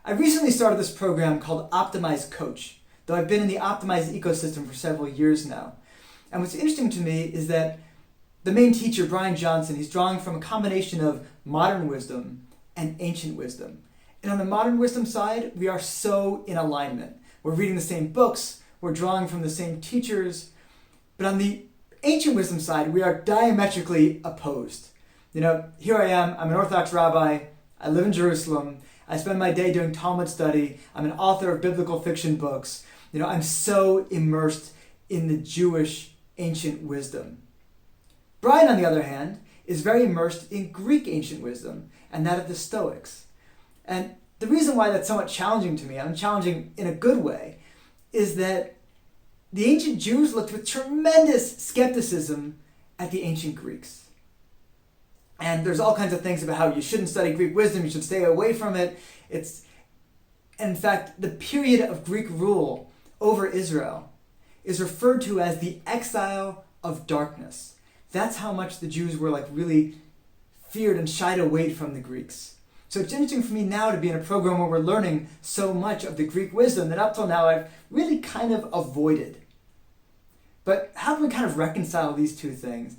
I recently started this program called Optimize Coach, though I've been in the Optimize ecosystem for several years now. And what's interesting to me is that the main teacher, Brian Johnson, he's drawing from a combination of modern wisdom and ancient wisdom. And on the modern wisdom side, we are so in alignment. We're reading the same books, we're drawing from the same teachers, but on the ancient wisdom side, we are diametrically opposed. Here I am, I'm an Orthodox rabbi, I live in Jerusalem, I spend my day doing Talmud study, I'm an author of biblical fiction books. I'm so immersed in the Jewish ancient wisdom. Brian, on the other hand, is very immersed in Greek ancient wisdom and that of the Stoics. And the reason why that's somewhat challenging to me, and challenging in a good way, is that the ancient Jews looked with tremendous skepticism at the ancient Greeks. And there's all kinds of things about how you shouldn't study Greek wisdom, you should stay away from it. In fact, the period of Greek rule over Israel is referred to as the exile of darkness. That's how much the Jews were really feared and shied away from the Greeks. So it's interesting for me now to be in a program where we're learning so much of the Greek wisdom that up till now I've really kind of avoided. But how can we kind of reconcile these two things?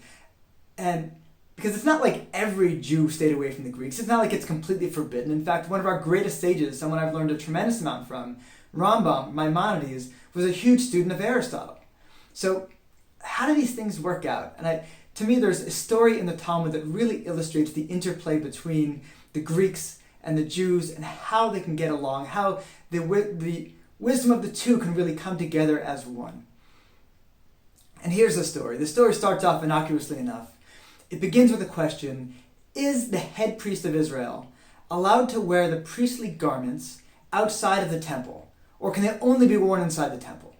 And because it's not like every Jew stayed away from the Greeks. It's not like it's completely forbidden. In fact, one of our greatest sages, someone I've learned a tremendous amount from, Rambam, Maimonides, was a huge student of Aristotle. So how do these things work out? And to me, there's a story in the Talmud that really illustrates the interplay between the Greeks and the Jews and how they can get along, how the wisdom of the two can really come together as one. And here's the story. The story starts off innocuously enough. It begins with a question: is the head priest of Israel allowed to wear the priestly garments outside of the temple, or can they only be worn inside the temple?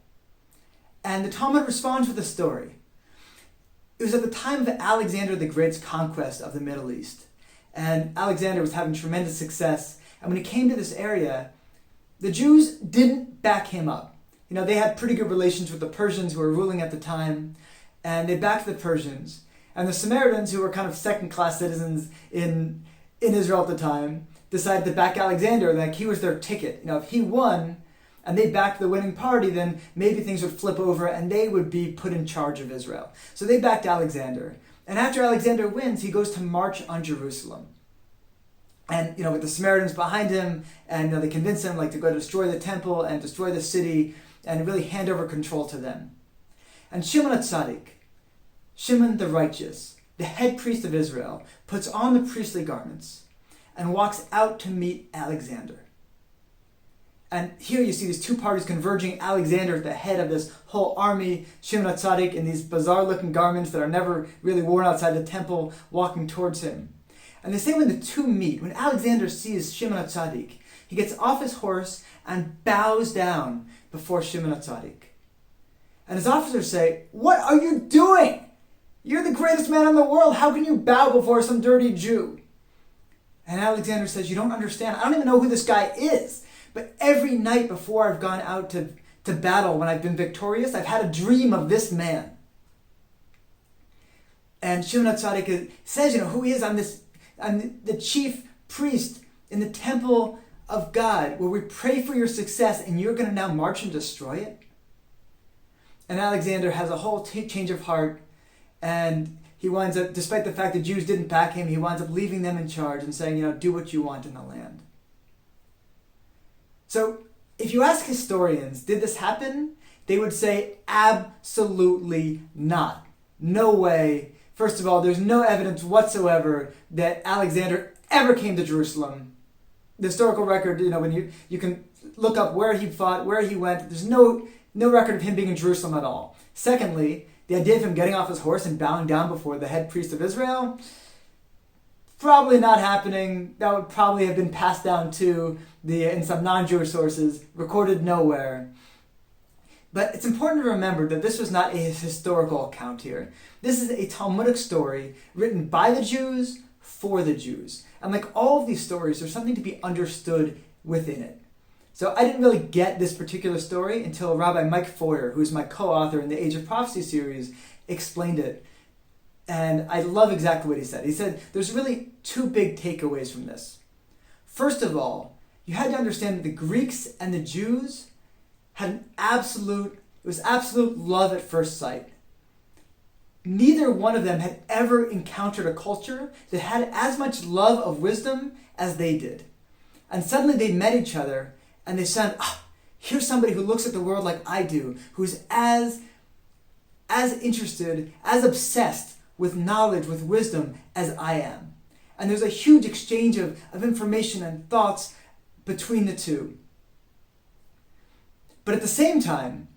And the Talmud responds with a story. It was at the time of Alexander the Great's conquest of the Middle East. And Alexander was having tremendous success. And when he came to this area, the Jews didn't back him up. They had pretty good relations with the Persians who were ruling at the time. And they backed the Persians. And the Samaritans, who were kind of second-class citizens in Israel at the time, decided to back Alexander, like he was their ticket. If he won and they backed the winning party, then maybe things would flip over and they would be put in charge of Israel. So they backed Alexander. And after Alexander wins, he goes to march on Jerusalem. And, with the Samaritans behind him, and they convince him to go destroy the temple and destroy the city and really hand over control to them. And Shimon HaTzadik, Shimon the righteous, the head priest of Israel, puts on the priestly garments and walks out to meet Alexander. And here you see these two parties converging. Alexander at the head of this whole army, Shimon HaTzadik in these bizarre-looking garments that are never really worn outside the temple, walking towards him. And they say when the two meet, when Alexander sees Shimon HaTzadik, he gets off his horse and bows down before Shimon HaTzadik. And his officers say, "What are you doing? You're the greatest man in the world. How can you bow before some dirty Jew?" And Alexander says, "You don't understand. I don't even know who this guy is. But every night before I've gone out to battle, when I've been victorious, I've had a dream of this man." And Shimon HaTzadik says, who he is. I'm the chief priest in the temple of God, where we pray for your success, and you're going to now march and destroy it? And Alexander has a whole change of heart, and he winds up, despite the fact that Jews didn't back him, he winds up leaving them in charge and saying, do what you want in the land. So if you ask historians, did this happen? They would say absolutely not. No way. First of all, there's no evidence whatsoever that Alexander ever came to Jerusalem. The historical record, when you can look up where he fought, where he went, there's no record of him being in Jerusalem at all. Secondly, the idea of him getting off his horse and bowing down before the head priest of Israel, probably not happening. That would probably have been passed down in some non-Jewish sources, recorded nowhere. But it's important to remember that this was not a historical account here. This is a Talmudic story written by the Jews for the Jews. And like all of these stories, there's something to be understood within it. So I didn't really get this particular story until Rabbi Mike Feuer, who is my co-author in the Age of Prophecy series, explained it. And I love exactly what he said. He said there's really two big takeaways from this. First of all, you had to understand that the Greeks and the Jews had it was absolute love at first sight. Neither one of them had ever encountered a culture that had as much love of wisdom as they did. And suddenly they met each other and they said, here's somebody who looks at the world like I do, who's as interested, as obsessed with knowledge, with wisdom as I am. And there's a huge exchange of information and thoughts between the two. But at the same time,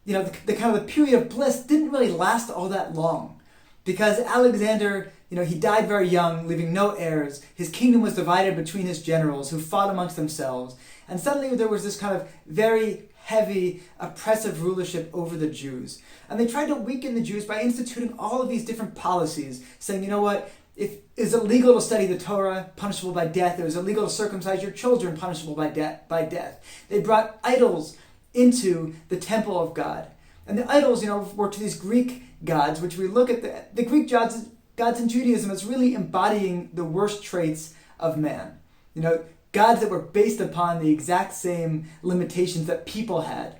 the kind of the period of bliss didn't really last all that long, because Alexander, he died very young, leaving no heirs. His kingdom was divided between his generals who fought amongst themselves. And suddenly there was this kind of very heavy, oppressive rulership over the Jews. And they tried to weaken the Jews by instituting all of these different policies, saying, if it's illegal to study the Torah, punishable by death. It was illegal to circumcise your children, punishable by death. They brought idols into the temple of God. And the idols, were to these Greek gods, which we look at the Greek gods in Judaism as really embodying the worst traits of man. Gods that were based upon the exact same limitations that people had,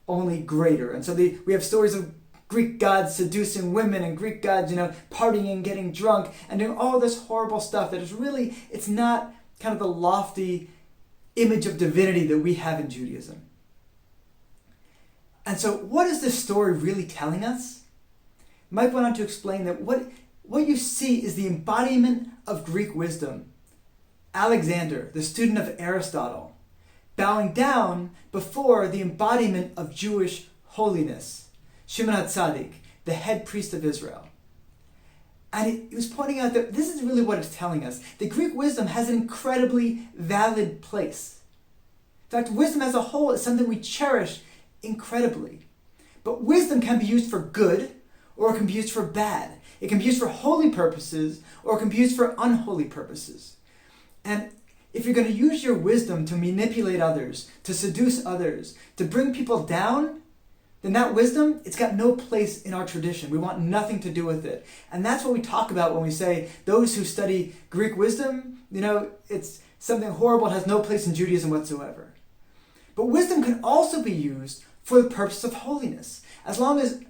only greater. And so we have stories of Greek gods seducing women and Greek gods, partying and getting drunk and doing all this horrible stuff that is really, it's not kind of the lofty image of divinity that we have in Judaism. And so what is this story really telling us? Mike went on to explain that what you see is the embodiment of Greek wisdom. Alexander, the student of Aristotle, bowing down before the embodiment of Jewish holiness, Shimon HaTzadik, the head priest of Israel. And he was pointing out that this is really what it's telling us. The Greek wisdom has an incredibly valid place. In fact, wisdom as a whole is something we cherish incredibly. But wisdom can be used for good, or it can be used for bad. It can be used for holy purposes, or it can be used for unholy purposes. And if you're going to use your wisdom to manipulate others, to seduce others, to bring people down, then that wisdom, it's got no place in our tradition. We want nothing to do with it. And that's what we talk about when we say those who study Greek wisdom, it's something horrible, it has no place in Judaism whatsoever. But wisdom can also be used for the purpose of holiness. As long as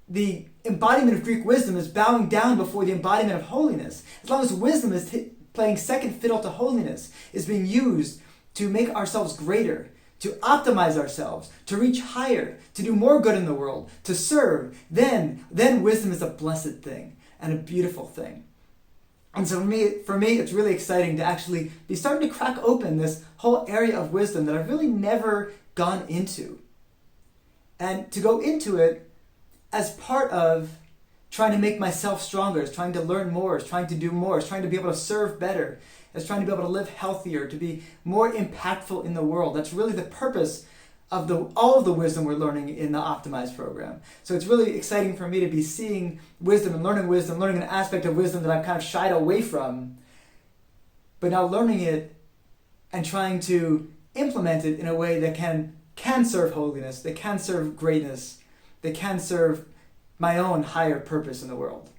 the embodiment of Greek wisdom is bowing down before the embodiment of holiness, as long as wisdom is playing second fiddle to holiness, is being used to make ourselves greater, to optimize ourselves, to reach higher, to do more good in the world, to serve, then wisdom is a blessed thing and a beautiful thing. And so for me, it's really exciting to actually be starting to crack open this whole area of wisdom that I've really never gone into. And to go into it as part of trying to make myself stronger, is trying to learn more, is trying to do more, is trying to be able to serve better, is trying to be able to live healthier, to be more impactful in the world. That's really the purpose of all of the wisdom we're learning in the Optimize program. So it's really exciting for me to be seeing wisdom and learning an aspect of wisdom that I've kind of shied away from, but now learning it and trying to implement it in a way that can serve holiness, that can serve greatness, that can serve my own higher purpose in the world.